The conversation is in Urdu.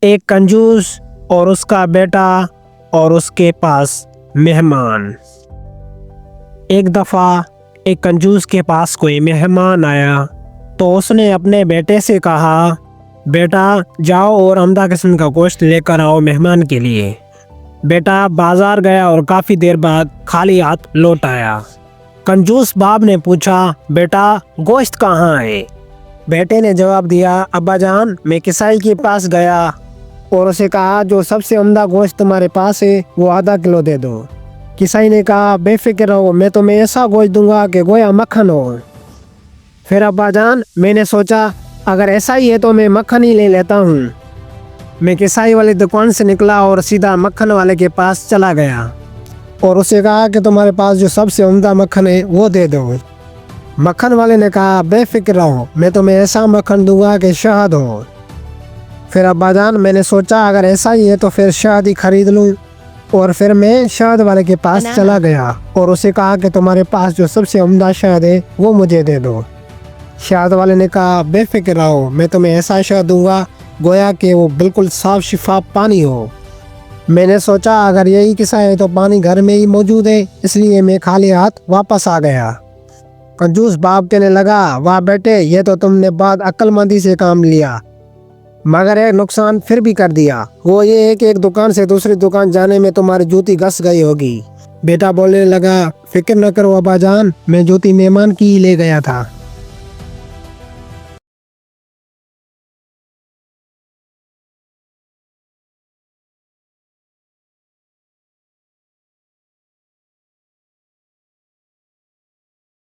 ایک کنجوس اور اس کا بیٹا اور اس کے پاس مہمان۔ ایک دفعہ ایک کنجوس کے پاس کوئی مہمان آیا تو اس نے اپنے بیٹے سے کہا، بیٹا جاؤ اور عمدہ قسم کا گوشت لے کر آؤ مہمان کے لیے۔ بیٹا بازار گیا اور کافی دیر بعد خالی ہاتھ لوٹ آیا۔ کنجوس باپ نے پوچھا، بیٹا گوشت کہاں ہے؟ بیٹے نے جواب دیا، ابا جان میں کسائی کے پاس گیا اور اسے کہا جو سب سے عمدہ گوشت تمہارے پاس ہے وہ آدھا کلو دے دو۔ کسائی نے کہا، بے فکر رہو، میں تمہیں ایسا گوشت دوں گا کہ گویا مکھن ہو۔ پھر ابا جان میں نے سوچا اگر ایسا ہی ہے تو میں مکھن ہی لے لیتا ہوں۔ میں کسائی والی دکان سے نکلا اور سیدھا مکھن والے کے پاس چلا گیا اور اسے کہا کہ تمہارے پاس جو سب سے عمدہ مکھن ہے وہ دے دو۔ مکھن والے نے کہا، بے فکر رہو، میں تمہیں ایسا مکھن دوں گا کہ شہد ہو۔ پھر ابا جان میں نے سوچا اگر ایسا ہی ہے تو پھر شہد ہی خرید لوں، اور پھر میں شہد والے کے پاس چلا گیا اور اسے کہا کہ تمہارے پاس جو سب سے عمدہ شہد ہے وہ مجھے دے دو۔ شہد والے نے کہا، بے فکر رہو، میں تمہیں ایسا شہد دوں گا گویا کہ وہ بالکل صاف شفاف پانی ہو۔ میں نے سوچا اگر یہی قصہ ہے تو پانی گھر میں ہی موجود ہے، اس لیے میں خالی ہاتھ واپس آ گیا۔ کنجوس باپ کہنے لگا، واہ بیٹے یہ تو تم نے بہت عقل مندی سے کام لیا، مگر ایک نقصان پھر بھی کر دیا، وہ یہ ہے کہ ایک دکان سے دوسری دکان جانے میں تمہاری جوتی گھس گئی ہوگی۔ بیٹا بولنے لگا، فکر نہ کرو ابا جان، میں جوتی مہمان کی ہی لے گیا تھا۔